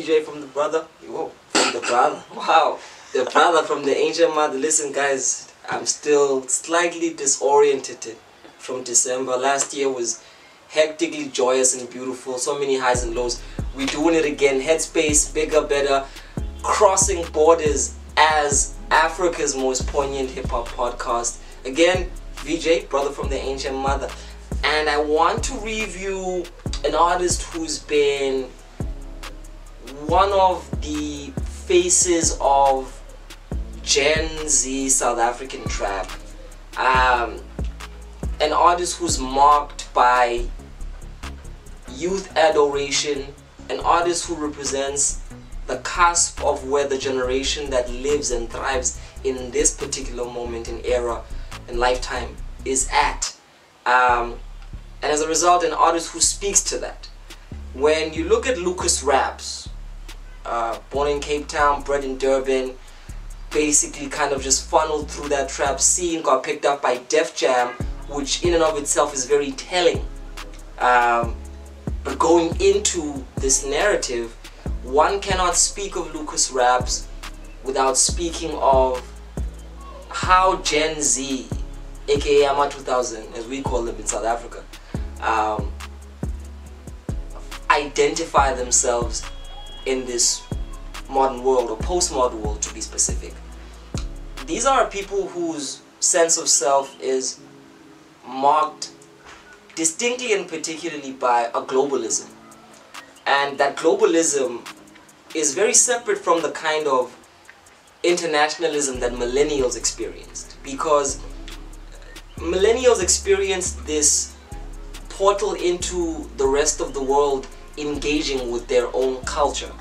VJ from the brother. Whoa, from the brother. Wow, the brother from the ancient mother. Listen, guys, I'm still slightly disoriented from December. Last year was hectically joyous and beautiful. So many highs and lows. We're doing it again. Headspace, bigger, better, crossing borders as Africa's most poignant hip-hop podcast. Again, VJ, brother from the ancient mother. And I want to review an artist who's been one of the faces of Gen Z South African trap. An artist who's marked by youth adoration, an artist who represents the cusp of where the generation that lives and thrives in this particular moment and era and lifetime is at. And as a result, an artist who speaks to that. When you look at Lucasraps, born in Cape Town, bred in Durban, basically kind of just funneled through that trap scene, got picked up by Def Jam, which in and of itself is very telling. But going into this narrative, one cannot speak of Lucasraps without speaking of how Gen Z, aka Ama 2000, as we call them in South Africa, identify themselves in this modern world, or postmodern world to be specific. These are people whose sense of self is marked distinctly and particularly by a globalism. And that globalism is very separate from the kind of internationalism that millennials experienced, because millennials experienced this portal into the rest of the world engaging with their own culture.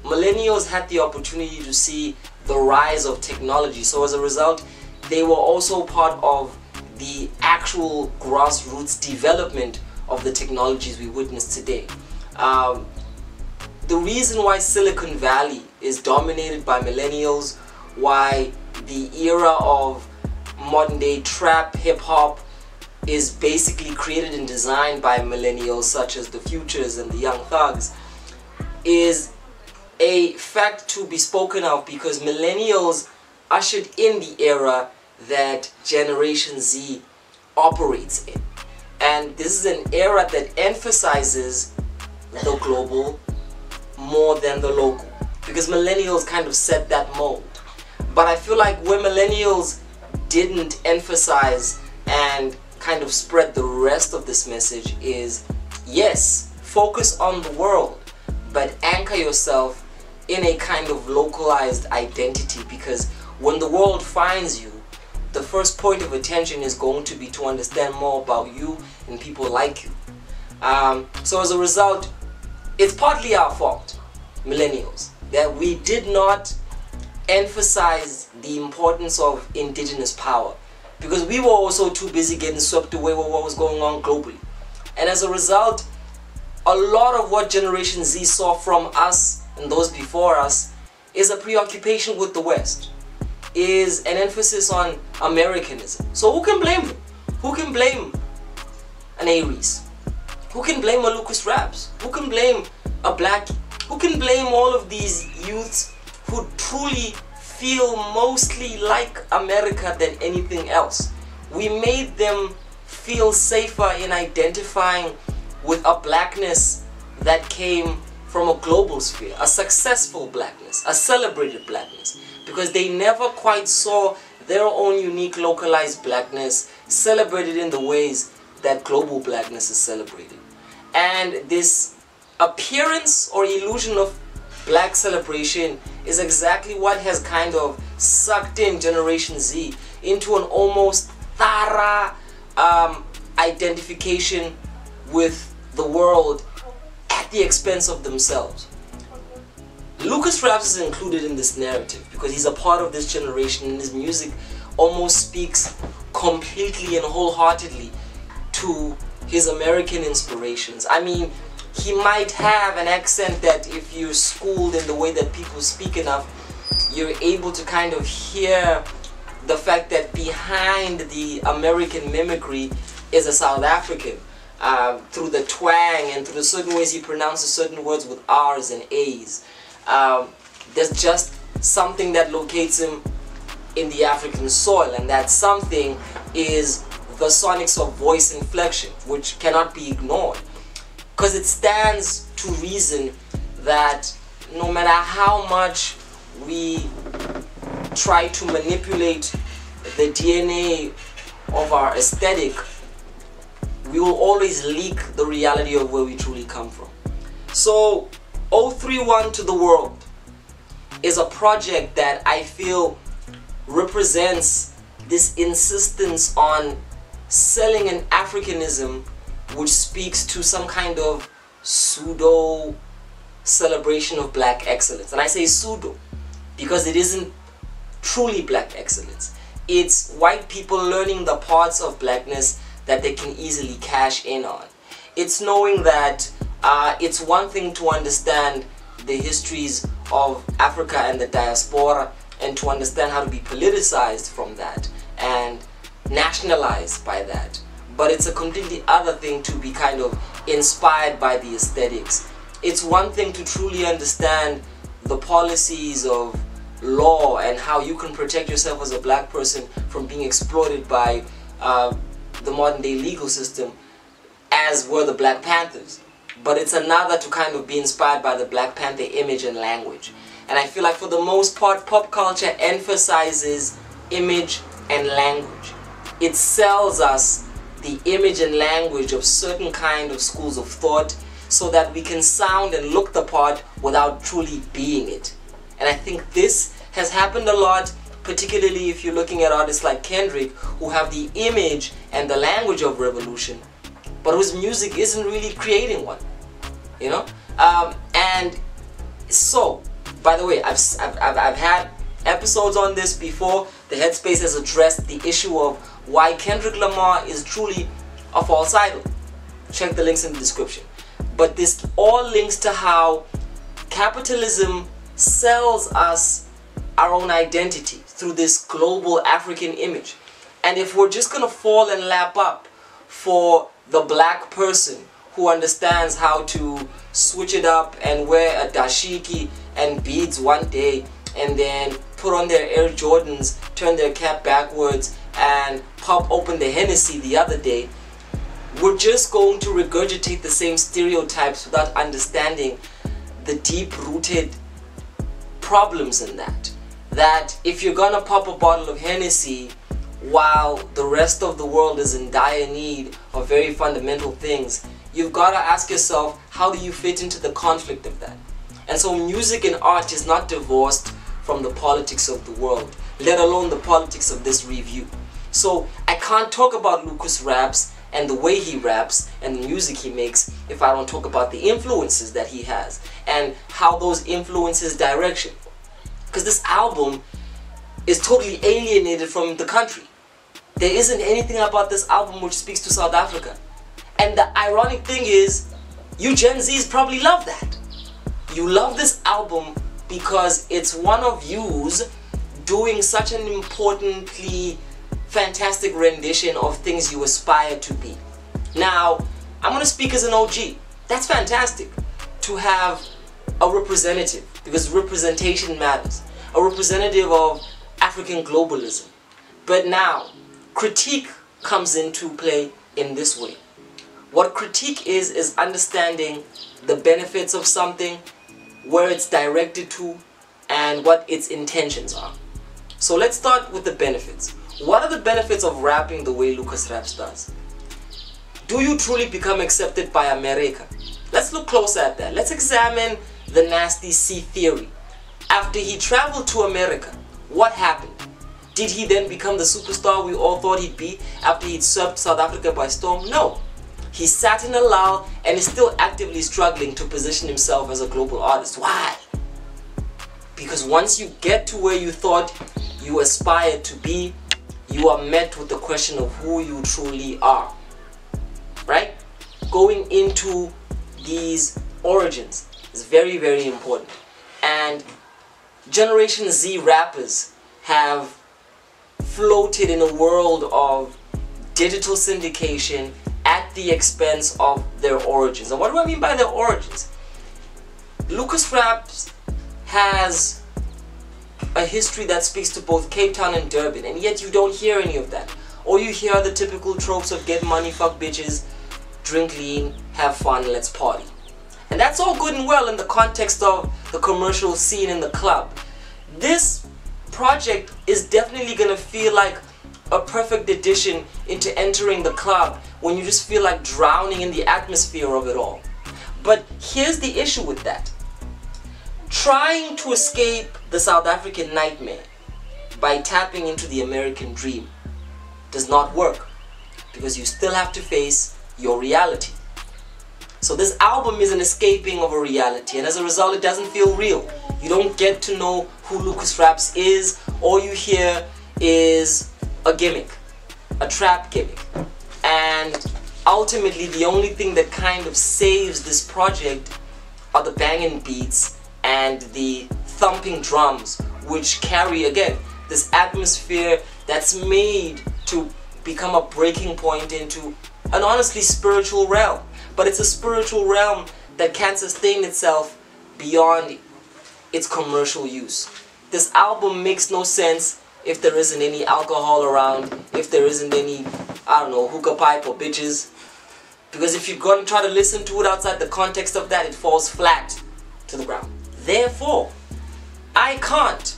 Millennials had the opportunity to see the rise of technology, so as a result they were also part of the actual grassroots development of the technologies we witness today. The reason why Silicon Valley is dominated by millennials, why the era of modern day trap hip-hop is basically created and designed by millennials such as the Futures and the Young Thugs, is a fact to be spoken of, because millennials ushered in the era that Generation Z operates in. And this is an era that emphasizes the global more than the local, because millennials kind of set that mold. But I feel like where millennials didn't emphasize and kind of spread the rest of this message is, yes, focus on the world, but anchor yourself in a kind of localized identity, because when the world finds you, the first point of attention is going to be to understand more about you and people like you. So as a result, it's partly our fault, millennials, that we did not emphasize the importance of indigenous power, because we were also too busy getting swept away with what was going on globally. And as a result, a lot of what Generation Z saw from us and those before us is a preoccupation with the West, is an emphasis on Americanism. So who can blame them? Who can blame an Aries? Who can blame a Lucasraps? Who can blame a Blackie? Who can blame all of these youths who truly feel mostly like America than anything else? We made them feel safer in identifying with a blackness that came from a global sphere, a successful blackness, a celebrated blackness, because they never quite saw their own unique localized blackness celebrated in the ways that global blackness is celebrated. And this appearance or illusion of black celebration is exactly what has kind of sucked in Generation Z into an almost thorough identification with the world at the expense of themselves. Lucasraps is included in this narrative because he's a part of this generation, and his music almost speaks completely and wholeheartedly to his American inspirations. I mean, he might have an accent that if you're schooled in the way that people speak enough, you're able to kind of hear the fact that behind the American mimicry is a South African, through the twang and through the certain ways he pronounces certain words with R's and A's. there's just something that locates him in the African soil, and that something is the sonics of voice inflection, which cannot be ignored, because it stands to reason that no matter how much we try to manipulate the DNA of our aesthetic, we will always leak the reality of where we truly come from. So 031 to the World is a project that I feel represents this insistence on selling an Africanism which speaks to some kind of pseudo celebration of black excellence. And I say pseudo because it isn't truly black excellence. It's white people learning the parts of blackness that they can easily cash in on. It's knowing that it's one thing to understand the histories of Africa and the diaspora, and to understand how to be politicized from that and nationalized by that. But it's a completely other thing to be kind of inspired by the aesthetics. It's one thing to truly understand the policies of law and how you can protect yourself as a black person from being exploited by the modern day legal system, as were the Black Panthers. But it's another to kind of be inspired by the Black Panther image and language. And I feel like for the most part, pop culture emphasizes image and language. It sells us the image and language of certain kind of schools of thought so that we can sound and look the part without truly being it. And I think this has happened a lot, particularly if you're looking at artists like Kendrick, who have the image and the language of revolution, but whose music isn't really creating one, you know? And so, by the way, I've had episodes on this before. The Headspace has addressed the issue of why Kendrick Lamar is truly a false idol. Check the links in the description. But this all links to how capitalism sells us our own identity through this global African image. And if we're just gonna fall and lap up for the black person who understands how to switch it up and wear a dashiki and beads one day, and then put on their Air Jordans, turn their cap backwards, and pop open the Hennessy the other day, we're just going to regurgitate the same stereotypes without understanding the deep-rooted problems in that. That if you're gonna pop a bottle of Hennessy while the rest of the world is in dire need of very fundamental things, you've got to ask yourself, how do you fit into the conflict of that? And so music and art is not divorced from the politics of the world, let alone the politics of this review. So I can't talk about Lucasraps and the way he raps and the music he makes if I don't talk about the influences that he has and how those influences direction. Because this album is totally alienated from the country. There isn't anything about this album which speaks to South Africa. And the ironic thing is, you Gen Zs probably love that. You love this album because it's one of yous doing such an importantly fantastic rendition of things you aspire to be. Now, I'm going to speak as an OG. That's fantastic to have a representative, because representation matters. A representative of African globalism. But now, critique comes into play in this way. What critique is understanding the benefits of something, where it's directed to, and what its intentions are. So let's start with the benefits. What are the benefits of rapping the way Lucasraps does? Do you truly become accepted by America? Let's look closer at that. Let's examine the Nasty C theory. After he traveled to America, what happened? Did he then become the superstar we all thought he'd be after he'd swept South Africa by storm? No. He sat in a lull and is still actively struggling to position himself as a global artist. Why? Because once you get to where you thought you aspired to be, you are met with the question of who you truly are. Right? Going into these origins is very, very important. And Generation Z rappers have floated in a world of digital syndication at the expense of their origins. And what do I mean by their origins? Lucasraps has a history that speaks to both Cape Town and Durban, and yet you don't hear any of that. Or you hear the typical tropes of get money, fuck bitches, drink lean, have fun, let's party. And that's all good and well in the context of the commercial scene in the club. This project is definitely gonna feel like a perfect addition into entering the club when you just feel like drowning in the atmosphere of it all. But here's the issue with that. Trying to escape the South African nightmare by tapping into the American dream does not work, because you still have to face your reality. So this album is an escaping of a reality, and as a result it doesn't feel real. You don't get to know who Lucasraps is. All you hear is a gimmick, a trap gimmick. And ultimately the only thing that kind of saves this project are the banging beats and the thumping drums, which carry, again, this atmosphere that's made to become a breaking point into an honestly spiritual realm. But it's a spiritual realm that can't sustain itself beyond its commercial use. This album makes no sense if there isn't any alcohol around, if there isn't any, I don't know, hookah pipe or bitches. Because if you're going to try to listen to it outside the context of that, it falls flat to the ground. Therefore, I can't,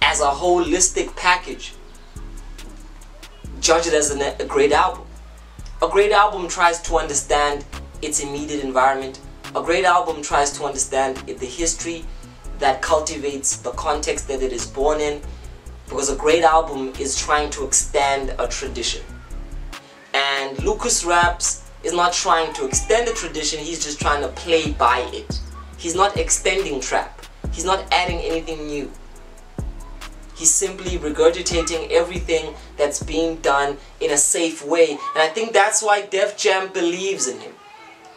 as a holistic package, judge it as a great album. A great album tries to understand its immediate environment. A great album tries to understand the history that cultivates the context that it is born in, because a great album is trying to extend a tradition. And Lucasraps is not trying to extend a tradition, he's just trying to play by it. He's not extending trap. He's not adding anything new. He's simply regurgitating everything that's being done in a safe way. And I think that's why Def Jam believes in him.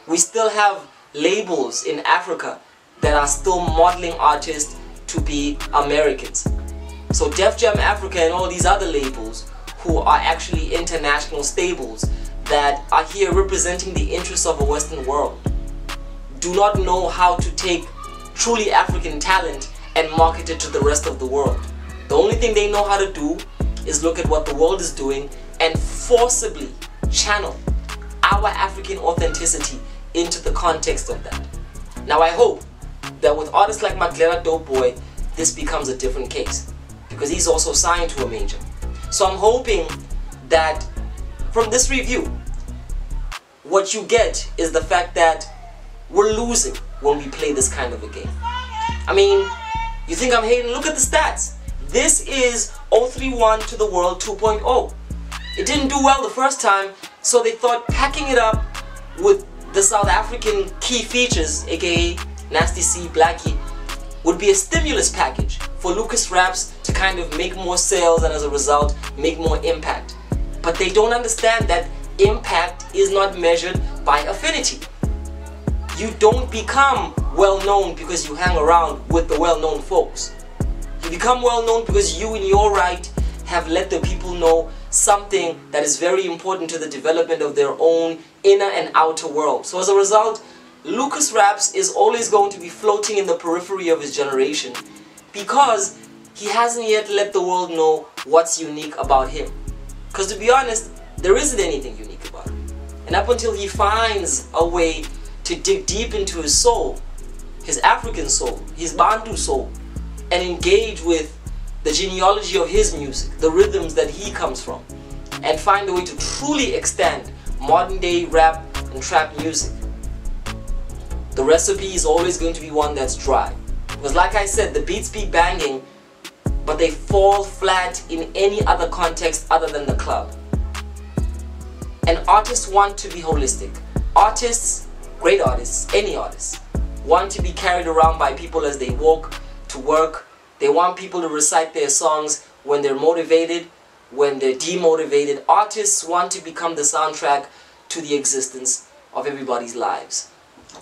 We still have labels in Africa that are still modeling artists to be Americans. So Def Jam Africa and all these other labels who are actually international stables that are here representing the interests of a Western world do not know how to take truly African talent and market it to the rest of the world. The only thing they know how to do is look at what the world is doing and forcibly channel our African authenticity into the context of that. Now I hope that with artists like Madlela Dope Boy, this becomes a different case, because he's also signed to a major. So I'm hoping that from this review, what you get is the fact that we're losing when we play this kind of a game. I mean, you think I'm hating? Look at the stats. This is 031 to the world 2.0. It didn't do well the first time, so they thought packing it up with the South African key features, aka Nasty C, Blackie, would be a stimulus package for Lucasraps to kind of make more sales and as a result make more impact. But they don't understand that impact is not measured by affinity. You don't become well known because you hang around with the well-known folks. You become well known because you in your right have let the people know something that is very important to the development of their own inner and outer world. So as a result, Lucasraps is always going to be floating in the periphery of his generation because he hasn't yet let the world know what's unique about him. Because to be honest, there isn't anything unique about him. And up until he finds a way to dig deep into his soul, his African soul, his Bantu soul, and engage with the genealogy of his music, the rhythms that he comes from, and find a way to truly extend modern day rap and trap music, the recipe is always going to be one that's dry. Because like I said, the beats be banging, but they fall flat in any other context other than the club. And artists want to be holistic. Artists, great artists, any artists, want to be carried around by people as they walk to work. They want people to recite their songs when they're motivated, when they're demotivated. Artists want to become the soundtrack to the existence of everybody's lives.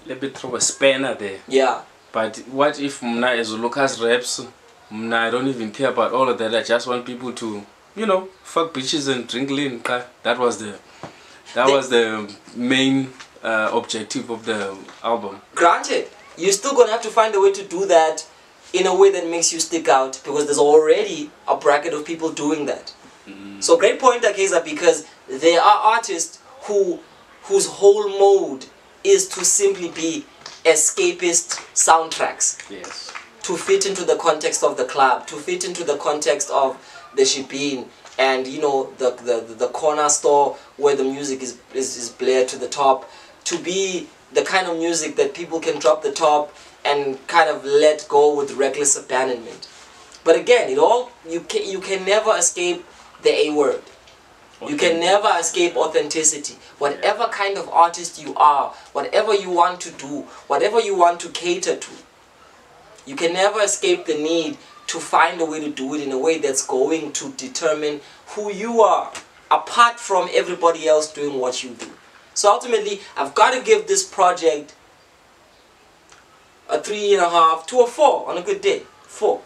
Let me throw a spanner there. Yeah. But what if Mna is Lucasraps? Mna, I don't even care about all of that. I just want people to, you know, fuck bitches and drink lean. That was the main objective of the album. Granted, you're still gonna have to find a way to do that in a way that makes you stick out, because there's already a bracket of people doing that. So great point, Akeza, because there are artists whose whole mode is to simply be escapist soundtracks. Yes. To fit into the context of the club, to fit into the context of the shebeen, and you know, the corner store where the music is blared to the top, to be the kind of music that people can drop the top and kind of let go with reckless abandonment. But again, you can never escape the A word. You can never escape authenticity. Whatever kind of artist you are, whatever you want to do, whatever you want to cater to, you can never escape the need to find a way to do it in a way that's going to determine who you are, apart from everybody else doing what you do. So ultimately, I've got to give this project a 3.5 to a 4 on a good day. 4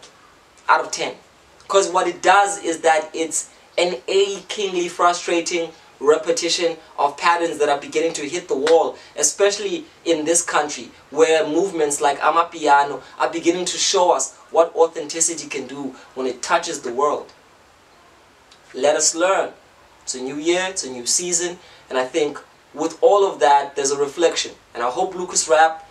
out of 10. Because what it does is that it's an achingly frustrating repetition of patterns that are beginning to hit the wall, especially in this country, where movements like Amapiano are beginning to show us what authenticity can do when it touches the world. Let us learn. It's a new year, it's a new season, and I think with all of that, there's a reflection. And I hope Lucasraps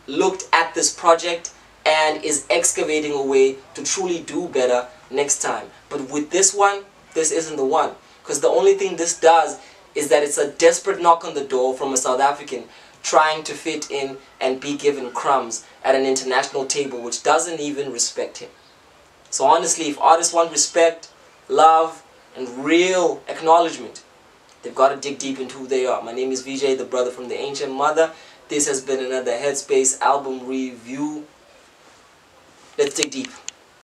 looked at this project and is excavating a way to truly do better next time. But with this one, this isn't the one. Because the only thing this does is that it's a desperate knock on the door from a South African trying to fit in and be given crumbs at an international table which doesn't even respect him. So honestly, if artists want respect, love, and real acknowledgement, they've got to dig deep into who they are. My name is Viwe, the brother from the ancient mother. This has been another Headspace album review. Let's dig deep.